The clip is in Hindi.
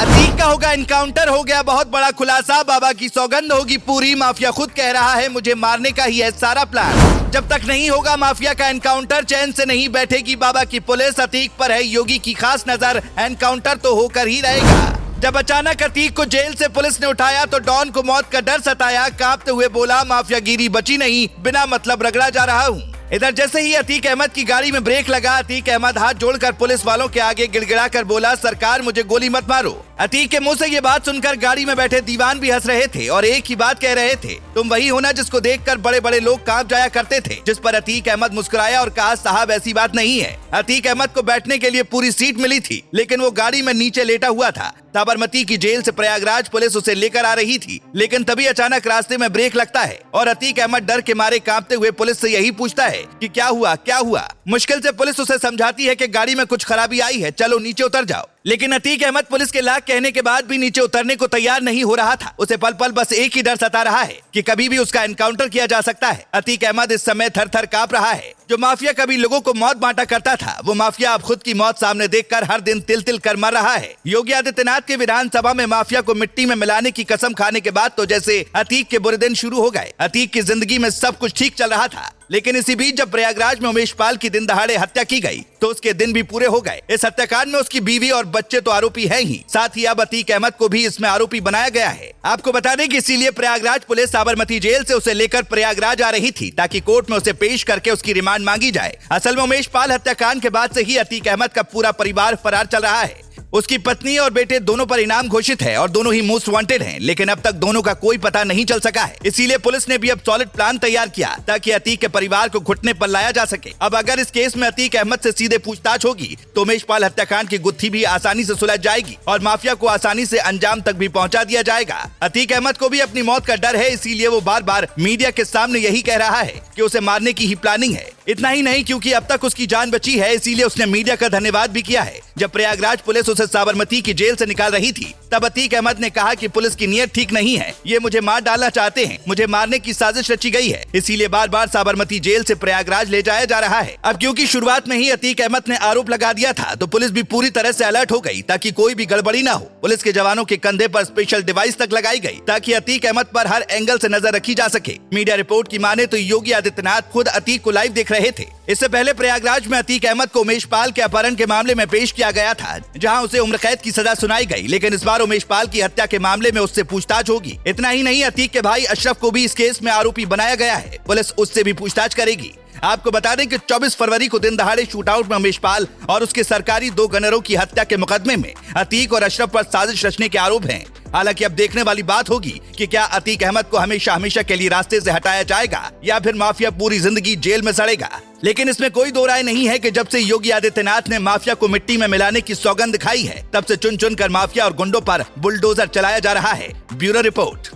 अतीक का होगा इनकाउंटर, हो गया बहुत बड़ा खुलासा, बाबा की सौगंध होगी पूरी। माफिया खुद कह रहा है मुझे मारने का ही है सारा प्लान। जब तक नहीं होगा माफिया का एनकाउंटर, चैन से नहीं बैठेगी बाबा की पुलिस। अतीक पर है योगी की खास नजर, एनकाउंटर तो होकर ही रहेगा। जब अचानक अतीक को जेल से पुलिस ने उठाया तो डॉन को मौत का डर सताया। कांपते हुए बोला माफियागिरी बची नहीं, बिना मतलब रगड़ा जा रहा हूँ। इधर जैसे ही अतीक अहमद की गाड़ी में ब्रेक लगा, अतीक अहमद हाथ जोड़कर पुलिस वालों के आगे गिड़गिड़ाकर बोला, सरकार मुझे गोली मत मारो। अतीक के मुंह से ये बात सुनकर गाड़ी में बैठे दीवान भी हंस रहे थे और एक ही बात कह रहे थे, तुम वही हो ना जिसको देखकर बड़े बड़े लोग कांप जाया करते थे। जिस पर अतीक अहमद मुस्कुराया और कहा, साहब ऐसी बात नहीं है। अतीक अहमद को बैठने के लिए पूरी सीट मिली थी, लेकिन वो गाड़ी में नीचे लेटा हुआ था। साबरमती की जेल से प्रयागराज पुलिस उसे लेकर आ रही थी, लेकिन तभी अचानक रास्ते में ब्रेक लगता है और अतीक अहमद डर के मारे कांपते हुए पुलिस से यही पूछता है कि क्या हुआ क्या हुआ। मुश्किल से पुलिस उसे समझाती है कि गाड़ी में कुछ खराबी आई है, चलो नीचे उतर जाओ। लेकिन अतीक अहमद पुलिस के लाख कहने के बाद भी नीचे उतरने को तैयार नहीं हो रहा था। उसे पल पल बस एक ही डर सता रहा है कि कभी भी उसका एनकाउंटर किया जा सकता है। अतीक अहमद इस समय थर थर कांप रहा है। जो माफिया कभी लोगों को मौत बांटा करता था, वो माफिया अब खुद की मौत सामने देखकर हर दिन तिल तिल कर मर रहा है। योगी आदित्यनाथ के विधानसभा में माफिया को मिट्टी में मिलाने की कसम खाने के बाद तो जैसे अतीक के बुरे दिन शुरू हो गए। अतीक की जिंदगी में सब कुछ ठीक चल रहा था, लेकिन इसी बीच जब प्रयागराज में उमेश पाल की दिन दहाड़े हत्या की गई तो उसके दिन भी पूरे हो गए। इस हत्याकांड में उसकी बीवी और बच्चे तो आरोपी हैं ही, साथ ही अब अतीक अहमद को भी इसमें आरोपी बनाया गया है। आपको बता दें कि इसीलिए प्रयागराज पुलिस साबरमती जेल से उसे लेकर प्रयागराज आ रही थी, ताकि कोर्ट में उसे पेश करके उसकी रिमांड मांगी जाए। असल में उमेश पाल हत्याकांड के बाद से ही अतीक अहमद का पूरा परिवार फरार चल रहा है। उसकी पत्नी और बेटे दोनों पर इनाम घोषित है और दोनों ही मोस्ट वांटेड हैं, लेकिन अब तक दोनों का कोई पता नहीं चल सका है। इसीलिए पुलिस ने भी अब सॉलिड प्लान तैयार किया ताकि अतीक के परिवार को घुटने पर लाया जा सके। अब अगर इस केस में अतीक अहमद से सीधे पूछताछ होगी तो उमेश पाल हत्याकांड की गुत्थी भी आसानी से सुलझ जाएगी और माफिया को आसानी से अंजाम तक भी पहुंचा दिया जाएगा। अतीक अहमद को भी अपनी मौत का डर है, इसीलिए वो बार बार मीडिया के सामने यही कह रहा है कि उसे मारने की ही प्लानिंग है। इतना ही नहीं, क्योंकि अब तक उसकी जान बची है, इसीलिए उसने मीडिया का धन्यवाद भी किया है। जब प्रयागराज पुलिस उसे साबरमती की जेल से निकाल रही थी, तब अतीक अहमद ने कहा कि पुलिस की नीयत ठीक नहीं है, ये मुझे मार डालना चाहते हैं, मुझे मारने की साजिश रची गई है, इसीलिए बार बार साबरमती जेल से प्रयागराज ले जाया जा रहा है। अब क्योंकि शुरुआत में ही अतीक अहमद ने आरोप लगा दिया था, तो पुलिस भी पूरी तरह से अलर्ट हो गई ताकि कोई भी गड़बड़ी ना हो। पुलिस के जवानों के कंधे पर स्पेशल डिवाइस तक लगाई गई ताकि अतीक अहमद पर हर एंगल से नजर रखी जा सके। मीडिया रिपोर्ट की माने तो योगी आदित्यनाथ खुद अतीक को लाइव देख रहे थे। इससे पहले प्रयागराज में अतीक अहमद को उमेश पाल के अपहरण के मामले में पेश किया गया था, जहां उसे उम्र कैद की सजा सुनाई गई, लेकिन इस बार उमेश पाल की हत्या के मामले में उससे पूछताछ होगी। इतना ही नहीं, अतीक के भाई अशरफ को भी इस केस में आरोपी बनाया गया है। पुलिस उससे भी पूछताछ करेगी। आपको बता दें कि 24 फरवरी को दिन दहाड़े शूटआउट में उमेश पाल और उसके सरकारी 2 गनरों की हत्या के मुकदमे में अतीक और अशरफ पर साजिश रचने के आरोप हैं। हालांकि अब देखने वाली बात होगी कि क्या अतीक अहमद को हमेशा हमेशा के लिए रास्ते से हटाया जाएगा या फिर माफिया पूरी जिंदगी जेल में सड़ेगा। लेकिन इसमें कोई दो राय नहीं है कि जब से योगी आदित्यनाथ ने माफिया को मिट्टी में मिलाने की सौगंध खाई है, तब से चुन चुन कर माफिया और गुंडों पर बुलडोजर चलाया जा रहा है। Bureau report.